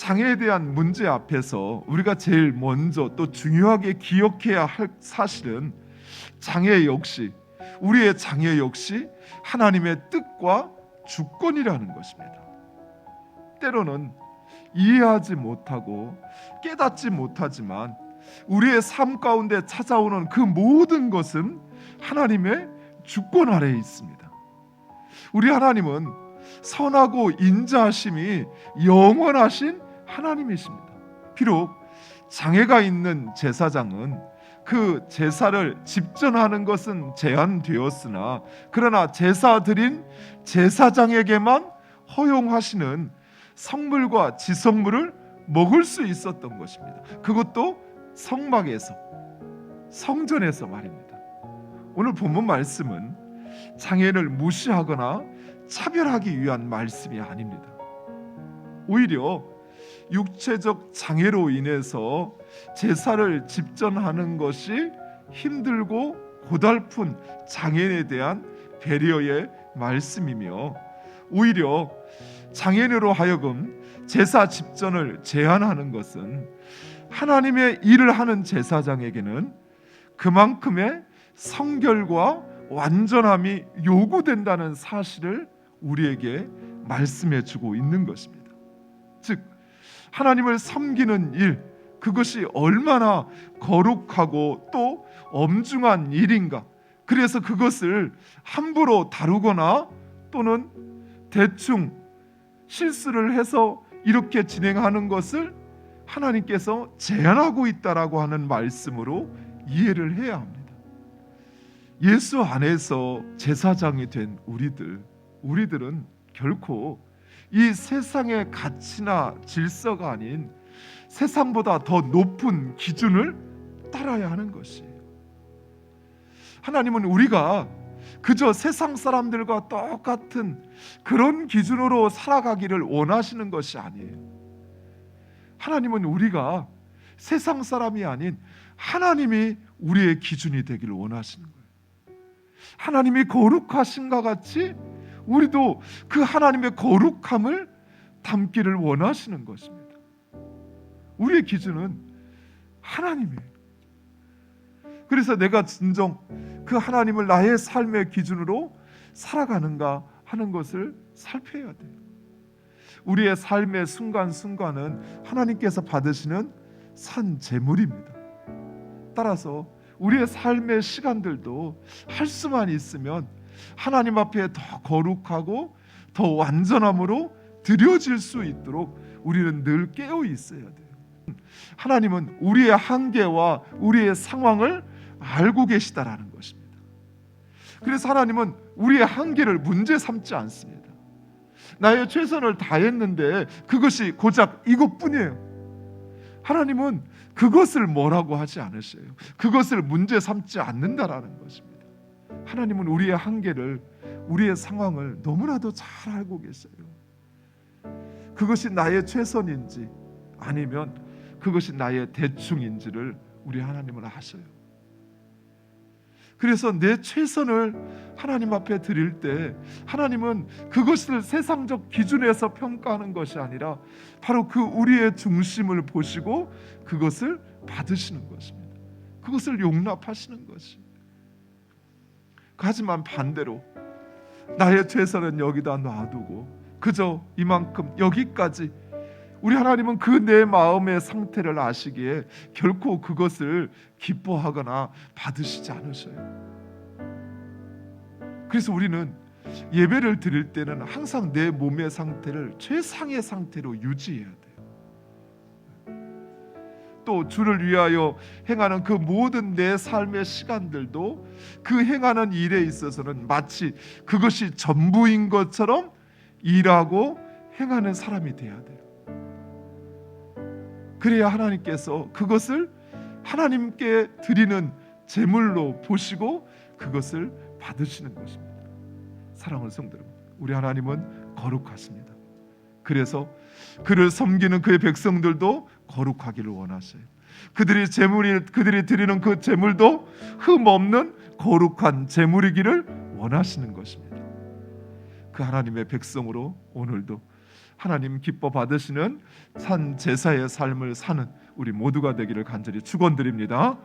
장애에 대한 문제 앞에서 우리가 제일 먼저 또 중요하게 기억해야 할 사실은 장애 역시, 우리의 장애 역시 하나님의 뜻과 주권이라는 것입니다. 때로는 이해하지 못하고 깨닫지 못하지만 우리의 삶 가운데 찾아오는 그 모든 것은 하나님의 주권 아래에 있습니다. 우리 하나님은 선하고 인자하심이 영원하신 하나님이십니다. 비록 장애가 있는 제사장은 그 제사를 집전하는 것은 제한되었으나 그러나 제사 드린 제사장에게만 허용하시는 성물과 지성물을 먹을 수 있었던 것입니다. 그것도 성막에서, 성전에서 말입니다. 오늘 본문 말씀은 장애를 무시하거나 차별하기 위한 말씀이 아닙니다. 오히려 육체적 장애로 인해서 제사를 집전하는 것이 힘들고 고달픈 장애인에 대한 배려의 말씀이며, 오히려 장애인으로 하여금 제사 집전을 제한하는 것은 하나님의 일을 하는 제사장에게는 그만큼의 성결과 완전함이 요구된다는 사실을 우리에게 말씀해 주고 있는 것입니다. 즉 하나님을 섬기는 일, 그것이 얼마나 거룩하고 또 엄중한 일인가. 그래서 그것을 함부로 다루거나 또는 대충 실수를 해서 이렇게 진행하는 것을 하나님께서 제한하고 있다라고 하는 말씀으로 이해를 해야 합니다. 예수 안에서 제사장이 된 우리들은 결코 이 세상의 가치나 질서가 아닌 세상보다 더 높은 기준을 따라야 하는 것이에요. 하나님은 우리가 그저 세상 사람들과 똑같은 그런 기준으로 살아가기를 원하시는 것이 아니에요. 하나님은 우리가 세상 사람이 아닌 하나님이 우리의 기준이 되기를 원하시는 거예요. 하나님이 거룩하신가 같이 우리도 그 하나님의 거룩함을 담기를 원하시는 것입니다. 우리의 기준은 하나님이에요. 그래서 내가 진정 그 하나님을 나의 삶의 기준으로 살아가는가 하는 것을 살펴야 돼요. 우리의 삶의 순간순간은 하나님께서 받으시는 산 제물입니다. 따라서 우리의 삶의 시간들도 할 수만 있으면 하나님 앞에 더 거룩하고 더 완전함으로 드려질 수 있도록 우리는 늘 깨어 있어야 돼요. 하나님은 우리의 한계와 우리의 상황을 알고 계시다라는 것입니다. 그래서 하나님은 우리의 한계를 문제 삼지 않습니다. 나의 최선을 다했는데 그것이 고작 이것뿐이에요. 하나님은 그것을 뭐라고 하지 않으셔요. 그것을 문제 삼지 않는다라는 것입니다. 하나님은 우리의 한계를, 우리의 상황을 너무나도 잘 알고 계셔요. 그것이 나의 최선인지 아니면 그것이 나의 대충인지를 우리 하나님은 아셔요. 그래서 내 최선을 하나님 앞에 드릴 때 하나님은 그것을 세상적 기준에서 평가하는 것이 아니라 바로 그 우리의 중심을 보시고 그것을 받으시는 것입니다. 그것을 용납하시는 것입니다. 하지만 반대로 나의 최선은 여기다 놔두고 그저 이만큼 여기까지, 우리 하나님은 그 내 마음의 상태를 아시기에 결코 그것을 기뻐하거나 받으시지 않으셔요. 그래서 우리는 예배를 드릴 때는 항상 내 몸의 상태를 최상의 상태로 유지해야 돼요. 또 주를 위하여 행하는 그 모든 내 삶의 시간들도 그 행하는 일에 있어서는 마치 그것이 전부인 것처럼 일하고 행하는 사람이 돼야 돼요. 그래야 하나님께서 그것을 하나님께 드리는 제물로 보시고 그것을 받으시는 것입니다. 사랑하는 성도 여러분, 우리 하나님은 거룩하십니다. 그래서 그를 섬기는 그의 백성들도 거룩하기를 원하셔요. 그들이 드리는 그 제물도 흠 없는 거룩한 제물이기를 원하시는 것입니다. 그 하나님의 백성으로 오늘도 하나님 기뻐 받으시는 산 제사의 삶을 사는 우리 모두가 되기를 간절히 축원드립니다.